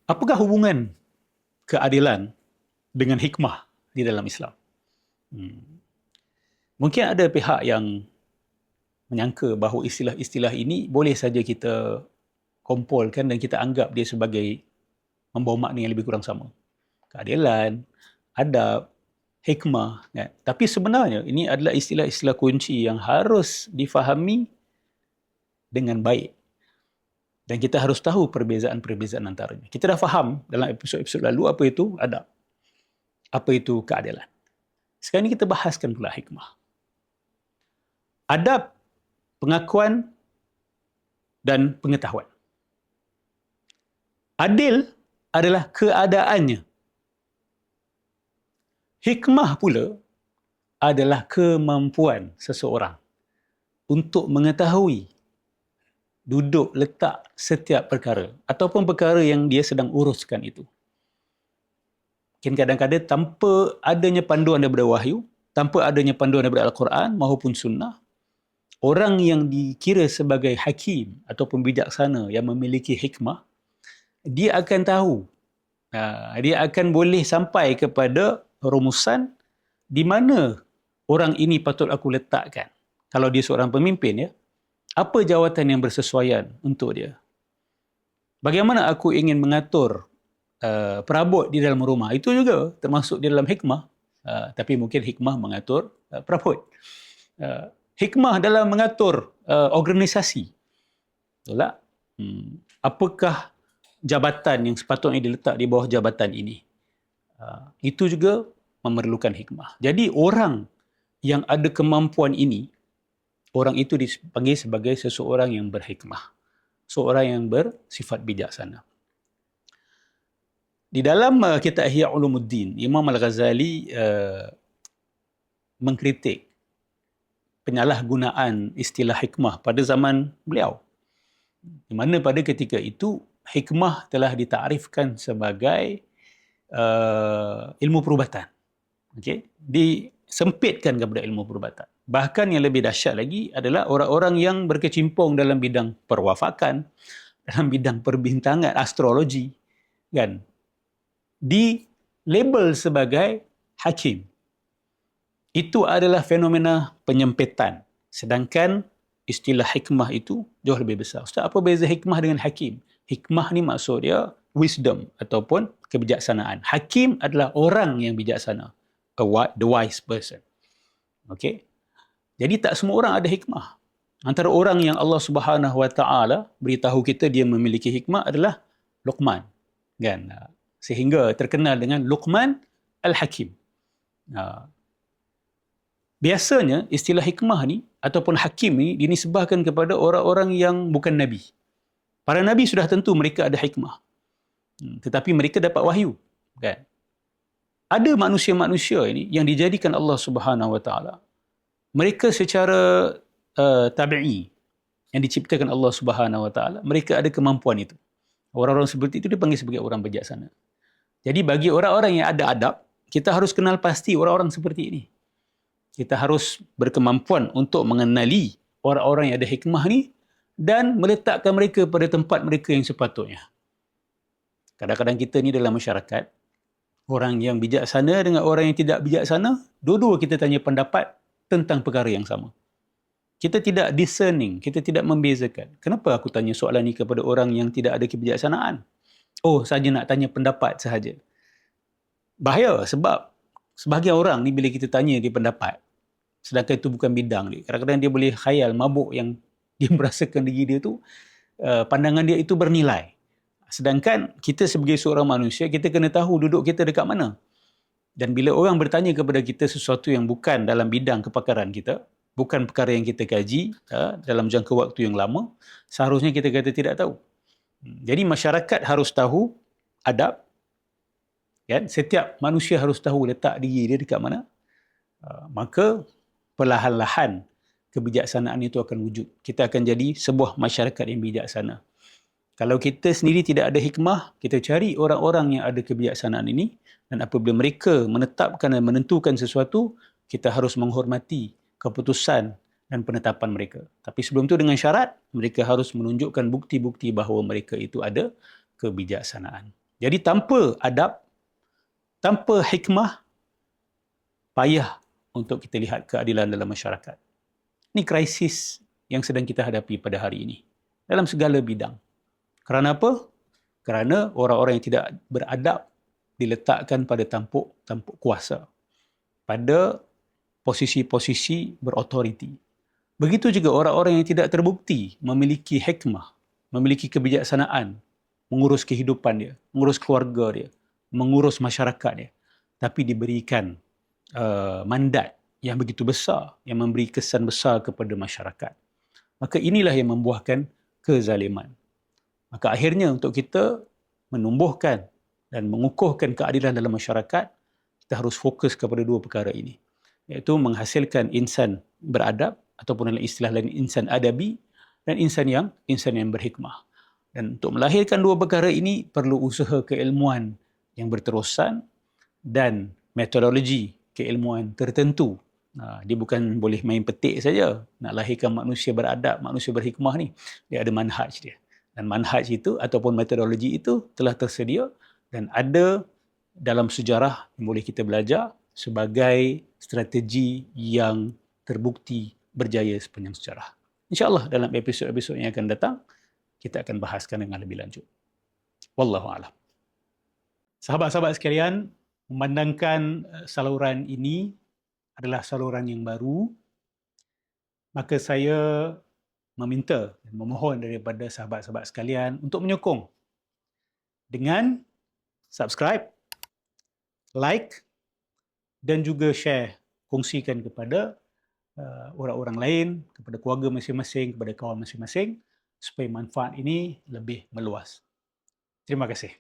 Apakah hubungan keadilan dengan hikmah di dalam Islam? Mungkin ada pihak yang menyangka bahawa istilah-istilah ini boleh saja kita kompolkan dan kita anggap dia sebagai membawa makna yang lebih kurang sama. Keadilan, adab, hikmah. Kan? Tapi sebenarnya ini adalah istilah-istilah kunci yang harus difahami dengan baik. Dan kita harus tahu perbezaan-perbezaan antaranya. Kita dah faham dalam episod-episod lalu apa itu adab. Apa itu keadilan. Sekarang ini kita bahaskan pula hikmah. Adab, pengakuan dan pengetahuan. Adil adalah keadaannya. Hikmah pula adalah kemampuan seseorang untuk mengetahui duduk letak setiap perkara ataupun perkara yang dia sedang uruskan itu. Mungkin kadang-kadang tanpa adanya panduan daripada wahyu, tanpa adanya panduan daripada Al-Quran maupun sunnah, orang yang dikira sebagai hakim ataupun bijaksana yang memiliki hikmah, dia akan tahu, dia akan boleh sampai kepada rumusan di mana orang ini patut aku letakkan. Kalau dia seorang pemimpin, ya, apa jawatan yang bersesuaian untuk dia? Bagaimana aku ingin mengatur perabot di dalam rumah? Itu juga termasuk di dalam hikmah. Tapi mungkin hikmah mengatur perabot. Hikmah dalam mengatur organisasi. Betul tak? Apakah jabatan yang sepatutnya diletak di bawah jabatan ini? Itu juga memerlukan hikmah. Jadi orang yang ada kemampuan ini, orang itu dipanggil sebagai seseorang yang berhikmah. Seorang yang bersifat bijaksana. Di dalam kitab Ihya Ulumuddin, Imam Al-Ghazali mengkritik penyalahgunaan istilah hikmah pada zaman beliau. Di mana pada ketika itu, hikmah telah ditarifkan sebagai ilmu perubatan. Okay? Disempitkan kepada ilmu perubatan. Bahkan yang lebih dahsyat lagi adalah orang-orang yang berkecimpung dalam bidang perwafakan, dalam bidang perbintangan, astrologi, kan, di label sebagai hakim. Itu adalah fenomena penyempitan. Sedangkan istilah hikmah itu jauh lebih besar. Ustaz, apa beza hikmah dengan hakim? Hikmah ni maksud dia wisdom ataupun kebijaksanaan. Hakim adalah orang yang bijaksana. The wise person. Okay? Jadi tak semua orang ada hikmah. Antara orang yang Allah Subhanahu Wa Taala beritahu kita dia memiliki hikmah adalah Luqman. Kan? Sehingga terkenal dengan Luqman Al-Hakim. Biasanya istilah hikmah ni ataupun hakim ni dinisbahkan kepada orang-orang yang bukan Nabi. Para Nabi sudah tentu mereka ada hikmah. Tetapi mereka dapat wahyu. Kan? Ada manusia-manusia ini yang dijadikan Allah Subhanahu Wa Taala. Mereka secara tabi'i yang diciptakan Allah Subhanahu Wa Taala, mereka ada kemampuan itu. Orang-orang seperti itu dipanggil sebagai orang bijaksana. Jadi bagi orang-orang yang ada adab, kita harus kenal pasti orang-orang seperti ini. Kita harus berkemampuan untuk mengenali orang-orang yang ada hikmah ni dan meletakkan mereka pada tempat mereka yang sepatutnya. Kadang-kadang kita ni dalam masyarakat, orang yang bijaksana dengan orang yang tidak bijaksana, dua-dua kita tanya pendapat tentang perkara yang sama. Kita tidak discerning, kita tidak membezakan. Kenapa aku tanya soalan ni kepada orang yang tidak ada kebijaksanaan? Oh, saja nak tanya pendapat sahaja. Bahaya sebab sebahagian orang ni bila kita tanya dia pendapat, sedangkan itu bukan bidang dia. Kadang-kadang dia boleh khayal mabuk yang dia merasakan diri dia tu, pandangan dia itu bernilai. Sedangkan kita sebagai seorang manusia, kita kena tahu duduk kita dekat mana. Dan bila orang bertanya kepada kita sesuatu yang bukan dalam bidang kepakaran kita, bukan perkara yang kita kaji dalam jangka waktu yang lama, seharusnya kita kata tidak tahu. Jadi masyarakat harus tahu adab. Kan? Setiap manusia harus tahu letak diri dia dekat mana. Maka perlahan-lahan kebijaksanaan itu akan wujud. Kita akan jadi sebuah masyarakat yang bijaksana. Kalau kita sendiri tidak ada hikmah, kita cari orang-orang yang ada kebijaksanaan ini, dan apabila mereka menetapkan dan menentukan sesuatu, kita harus menghormati keputusan dan penetapan mereka. Tapi sebelum itu dengan syarat, mereka harus menunjukkan bukti-bukti bahawa mereka itu ada kebijaksanaan. Jadi tanpa adab, tanpa hikmah, payah untuk kita lihat keadilan dalam masyarakat. Ini krisis yang sedang kita hadapi pada hari ini dalam segala bidang. Kerana apa? Kerana orang-orang yang tidak beradab diletakkan pada tampuk kuasa, pada posisi-posisi berotoriti. Begitu juga orang-orang yang tidak terbukti memiliki hikmah, memiliki kebijaksanaan, mengurus kehidupan dia, mengurus keluarga dia, mengurus masyarakat dia, tapi diberikan mandat yang begitu besar, yang memberi kesan besar kepada masyarakat. Maka inilah yang membuahkan kezaliman. Maka akhirnya untuk kita menumbuhkan dan mengukuhkan keadilan dalam masyarakat, kita harus fokus kepada dua perkara ini, iaitu menghasilkan insan beradab, ataupun dalam istilah lain insan adabi, dan insan yang berhikmah. Dan untuk melahirkan dua perkara ini perlu usaha keilmuan yang berterusan dan metodologi keilmuan tertentu. Dia bukan boleh main petik saja nak lahirkan manusia beradab, manusia berhikmah ni. Dia ada manhaj dia. Dan manhaj itu ataupun metodologi itu telah tersedia dan ada dalam sejarah yang boleh kita belajar sebagai strategi yang terbukti berjaya sepanjang sejarah. InsyaAllah dalam episod-episod yang akan datang, kita akan bahaskan dengan lebih lanjut. Wallahu a'lam. Sahabat-sahabat sekalian, memandangkan saluran ini adalah saluran yang baru, maka saya meminta dan memohon daripada sahabat-sahabat sekalian untuk menyokong dengan subscribe, like dan juga share, kongsikan kepada orang-orang lain, kepada keluarga masing-masing, kepada kawan masing-masing, supaya manfaat ini lebih meluas. Terima kasih.